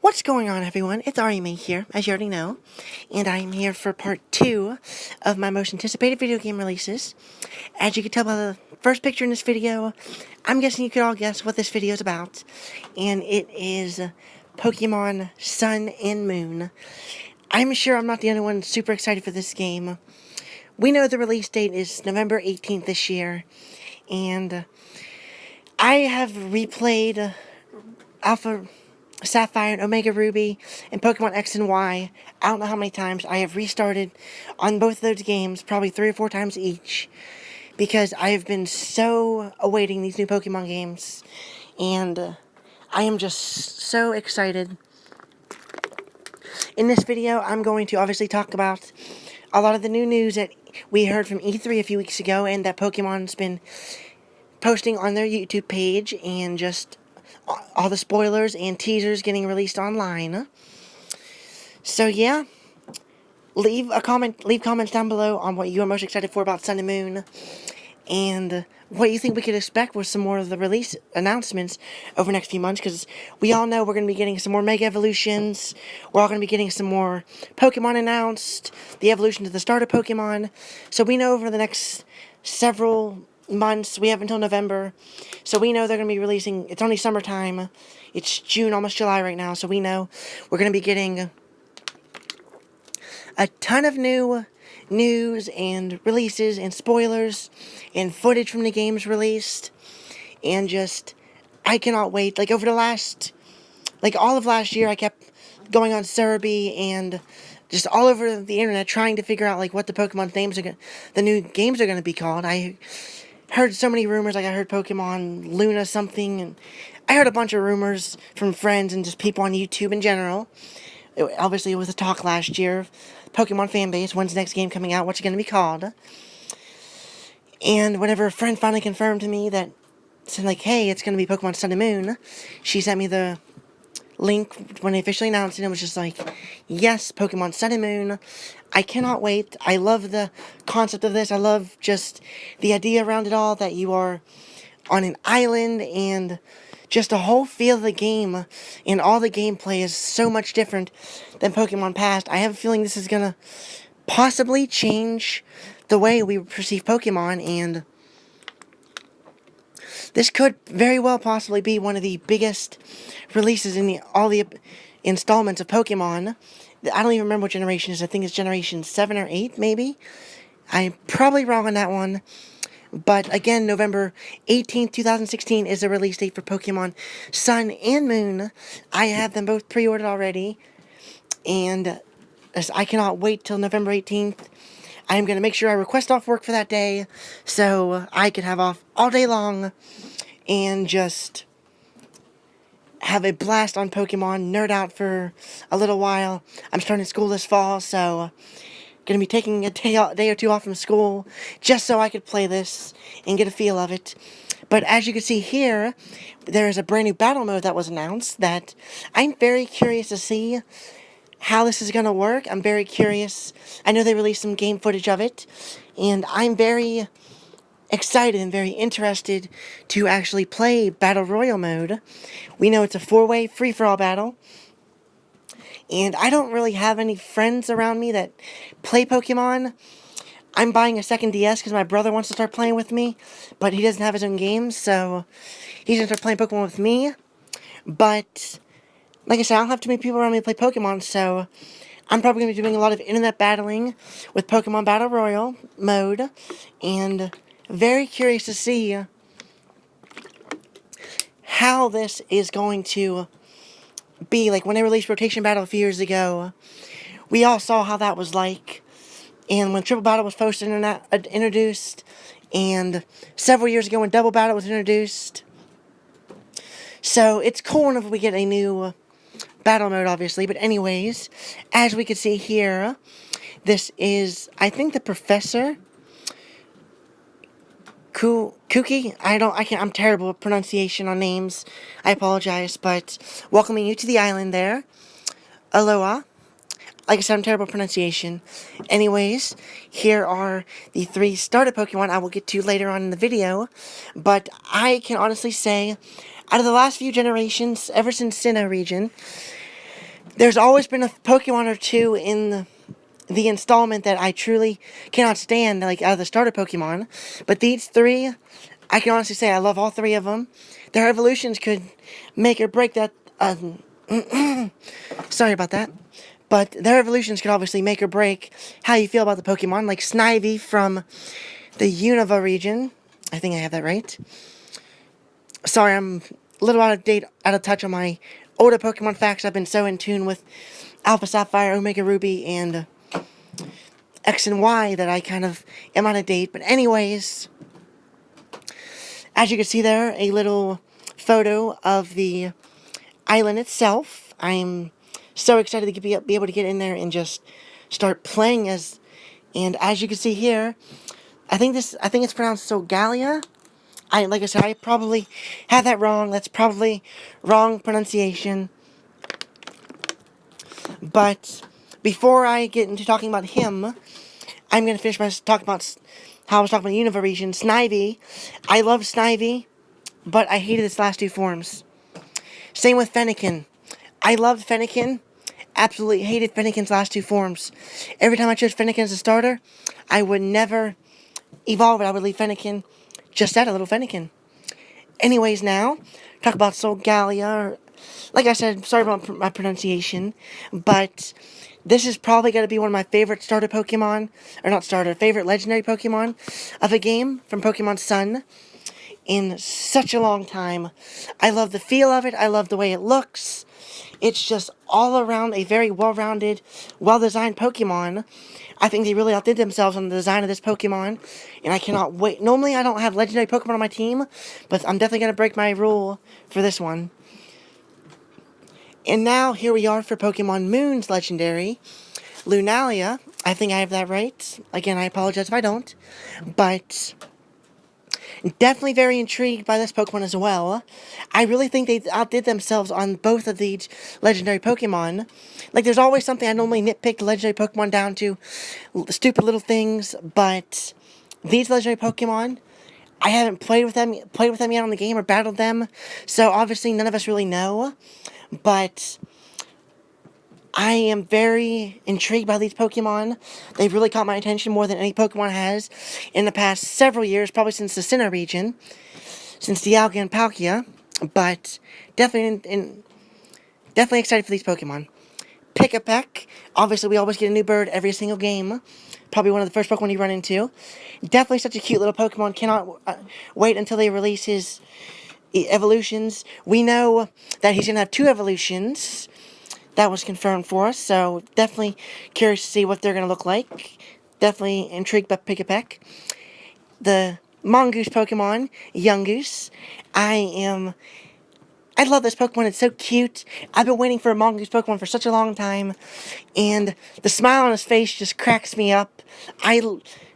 What's going on, everyone? It's Ari May here, as you already know, and I'm here for part 2 of my most anticipated video game releases. As you can tell by the first picture in this video, I'm guessing you could all guess what this video is about, and it is Pokemon Sun and Moon. I'm sure I'm not the only one super excited for this game. We know the release date is November 18th this year, and I have replayed Alpha Sapphire and Omega Ruby and Pokemon X and Y. I don't know how many times I have restarted on both of those games, probably 3 or 4 times each, because I have been so awaiting these new Pokemon games, and I am just so excited. In this video, I'm going to obviously talk about a lot of the new news that we heard from E3 a few weeks ago, and that Pokemon's been posting on their YouTube page, and just all the spoilers and teasers getting released online. So yeah, leave comments down below on what you are most excited for about Sun and Moon, and what you think we could expect with some more of the release announcements over the next few months, because we all know we're going to be getting some more Mega Evolutions, we're all going to be getting some more Pokemon announced, the evolution to the starter Pokemon, so we know over the next several months, we have until November, so we know they're going to be releasing. It's only summertime, it's June, almost July right now, so we know we're going to be getting a ton of new news and releases and spoilers and footage from the games released, and just, I cannot wait. Like, over the last, all of last year, I kept going on Cerebi and just all over the internet trying to figure out, what the Pokemon's names are the new games are going to be called. I heard so many rumors, I heard Pokemon Luna something, and I heard a bunch of rumors from friends and just people on YouTube in general. Obviously, it was a talk last year. Pokemon fanbase, when's the next game coming out? What's it going to be called? And whenever a friend finally confirmed to me that, said, hey, it's going to be Pokemon Sun and Moon, she sent me the link when they officially announced it, and it was just yes, Pokemon Sun and Moon. I cannot wait. I love the concept of this. I love just the idea around it all, that you are on an island, and just the whole feel of the game and all the gameplay is so much different than Pokemon Past. I have a feeling this is gonna possibly change the way we perceive Pokemon, and this could very well possibly be one of the biggest releases in all the installments of Pokemon. I don't even remember what generation it is. I think it's generation 7 or 8, maybe. I'm probably wrong on that one. But again, November 18th, 2016 is the release date for Pokemon Sun and Moon. I have them both pre-ordered already, and I cannot wait till November 18th. I'm going to make sure I request off work for that day, so I can have off all day long and just have a blast on Pokemon, nerd out for a little while. I'm starting school this fall, so going to be taking a day or two off from school just so I could play this and get a feel of it. But as you can see here, there is a brand new battle mode that was announced that I'm very curious to see how this is going to work. I'm very curious. I know they released some game footage of it, and I'm very excited and very interested to actually play Battle Royale mode. We know it's a 4-way free-for-all battle, and I don't really have any friends around me that play Pokemon. I'm buying a second DS because my brother wants to start playing with me, but he doesn't have his own games, so he's going to start playing Pokemon with me. But like I said, I don't have too many people around me to play Pokemon, so I'm probably going to be doing a lot of internet battling with Pokemon Battle Royale mode, and very curious to see how this is going to be. When they released Rotation Battle a few years ago, we all saw how that was like, and when Triple Battle was first introduced, and several years ago when Double Battle was introduced. So it's cool if we get a new battle mode, obviously. But anyways, as we can see here, this is, I think, the Professor Kuki. I'm terrible at pronunciation on names. I apologize, but welcoming you to the island there. Aloha. Like I said, I'm terrible at pronunciation. Anyways, here are the 3 starter Pokemon I will get to later on in the video. But I can honestly say, out of the last few generations, ever since Sinnoh region, There's always been a Pokemon or two in the installment that I truly cannot stand, like out of the starter Pokemon. But these three, I can honestly say I love all three of them. Their evolutions could make or break that. Sorry about that. But their evolutions could obviously make or break how you feel about the Pokemon, like Snivy from the Unova region. I think I have that right. Sorry, I'm a little out of date, out of touch on my older Pokemon facts. I've been so in tune with Alpha Sapphire, Omega Ruby, and X and Y that I kind of am out of date. But anyways, as you can see there, a little photo of the island itself. I'm so excited to be able to get in there and just start playing as. And as you can see here, I think it's pronounced Solgalea. Like I said, I probably have that wrong. That's probably wrong pronunciation. But before I get into talking about him, I'm going to finish by talking about how I was talking about the Unova region. Snivy. I love Snivy, but I hated its last two forms. Same with Fennekin. I loved Fennekin. Absolutely hated Fennekin's last two forms. Every time I chose Fennekin as a starter, I would never evolve it. I would leave Fennekin just that, a little Fennekin. Anyways, now, talk about Solgalea. Like I said, sorry about my pronunciation, but this is probably going to be one of my favorite starter Pokemon, or not starter, favorite legendary Pokemon of a game from Pokemon Sun in such a long time. I love the feel of it. I love the way it looks. It's just all around a very well-rounded, well-designed Pokemon. I think they really outdid themselves on the design of this Pokemon, and I cannot wait. Normally, I don't have legendary Pokemon on my team, but I'm definitely going to break my rule for this one. And now, here we are for Pokemon Moon's legendary. Lunalia. I think I have that right. Again, I apologize if I don't. But definitely very intrigued by this Pokemon as well. I really think they outdid themselves on both of these legendary Pokemon. Like, there's always something I normally nitpick the legendary Pokemon down to. Stupid little things. But these legendary Pokemon, I haven't played with them yet on the game or battled them. So, obviously, none of us really know. But I am very intrigued by these Pokemon. They've really caught my attention more than any Pokemon has in the past several years, probably since the Sinnoh region, since Dialga and Palkia. But definitely excited for these Pokemon. Pick-a-Peck. Obviously, we always get a new bird every single game. Probably one of the first Pokemon you run into. Definitely such a cute little Pokemon. Cannot wait until they release his evolutions. We know that he's going to have 2 evolutions. That was confirmed for us, so definitely curious to see what they're going to look like. Definitely intrigued by Pick-a-Peck. The Mongoose Pokemon, Yungoos. I love this Pokemon. It's so cute. I've been waiting for a Mongoose Pokemon for such a long time, and the smile on his face just cracks me up. I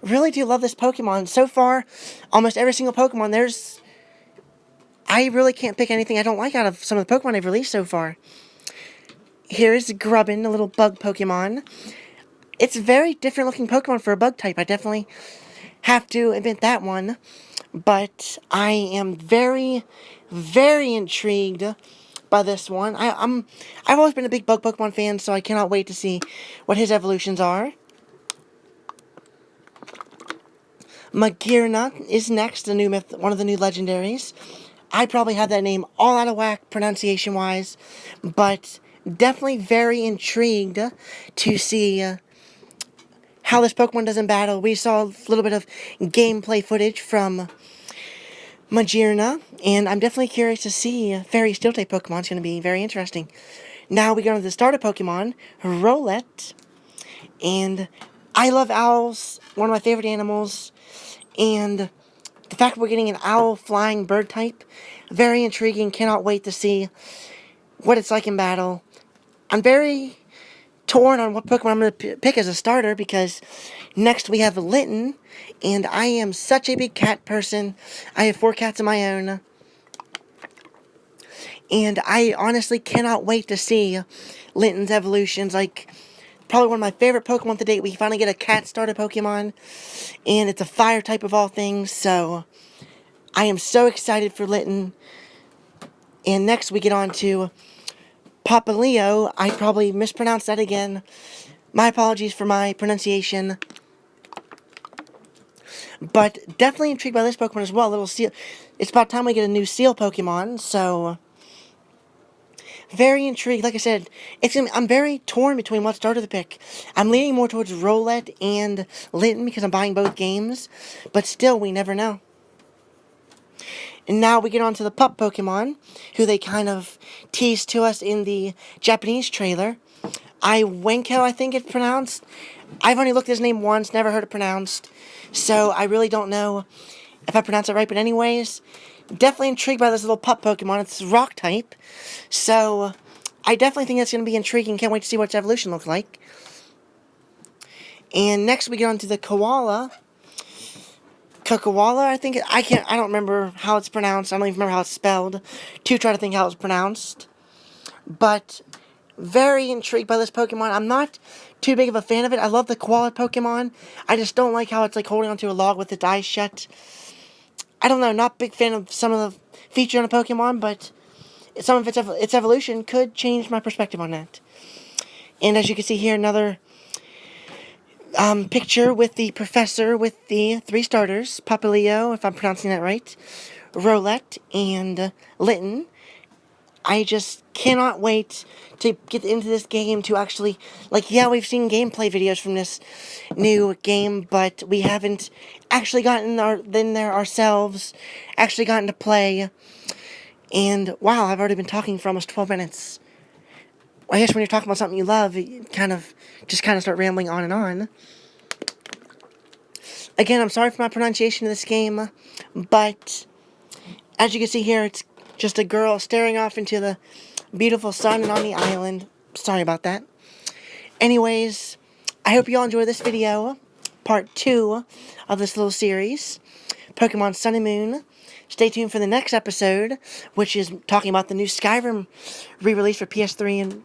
really do love this Pokemon. So far, almost every single Pokemon, I really can't pick anything I don't like out of some of the Pokemon they've released so far. Here's Grubbin, a little bug Pokemon. It's a very different looking Pokemon for a bug type. I definitely have to admit that one. But I am very, very intrigued by this one. I've always been a big bug Pokemon fan, so I cannot wait to see what his evolutions are. Magearna is next, one of the new legendaries. I probably have that name all out of whack pronunciation-wise, but definitely very intrigued to see how this Pokemon does in battle. We saw a little bit of gameplay footage from Magearna, and I'm definitely curious to see Fairy Steel-type Pokemon. It's going to be very interesting. Now we go to the starter Pokemon, Rowlet, and I love owls, one of my favorite animals, and the fact we're getting an owl flying bird type, very intriguing. Cannot wait to see what it's like in battle. I'm very torn on what Pokemon I'm going to pick as a starter, because next we have Litten, and I am such a big cat person. I have 4 cats of my own, and I honestly cannot wait to see Litten's evolutions. Like, probably one of my favorite Pokemon to date. We finally get a cat starter Pokemon, and it's a fire type of all things, so I am so excited for Litten. And next we get on to Papaleo. I probably mispronounced that again. My apologies for my pronunciation. But definitely intrigued by this Pokemon as well. Little seal. It's about time we get a new seal Pokemon, so very intrigued. Like I said, I'm very torn between what starter to pick. I'm leaning more towards Rowlet and Litten because I'm buying both games, but still, we never know. And now we get on to the pup Pokemon, who they kind of teased to us in the Japanese trailer. Iwenko, I think it's pronounced. I've only looked at his name once, never heard it pronounced, so I really don't know if I pronounce it right, but anyways, definitely intrigued by this little pup Pokemon. It's rock type, so I definitely think that's going to be intriguing. Can't wait to see what its evolution looks like. And next we get on to the koala. Koala, I think. I don't remember how it's pronounced. I don't even remember how it's spelled. To try to think how it's pronounced. But very intrigued by this Pokemon. I'm not too big of a fan of it. I love the koala Pokemon. I just don't like how it's like holding onto a log with its eyes shut. I don't know, not a big fan of some of the features on a Pokemon, but some of its evolution could change my perspective on that. And as you can see here, another picture with the professor with the 3 starters. Papaleo, if I'm pronouncing that right. Rowlet, and Litten. I just cannot wait to get into this game to actually, yeah, we've seen gameplay videos from this new game, but we haven't actually gotten in there ourselves, actually gotten to play, and wow, I've already been talking for almost 12 minutes. I guess when you're talking about something you love, you kind of start rambling on and on. Again, I'm sorry for my pronunciation of this game, but as you can see here, it's just a girl staring off into the beautiful sun and on the island. Sorry about that. Anyways, I hope you all enjoy this video, part 2 of this little series, Pokemon Sun and Moon. Stay tuned for the next episode, which is talking about the new Skyrim re-release for PS3 and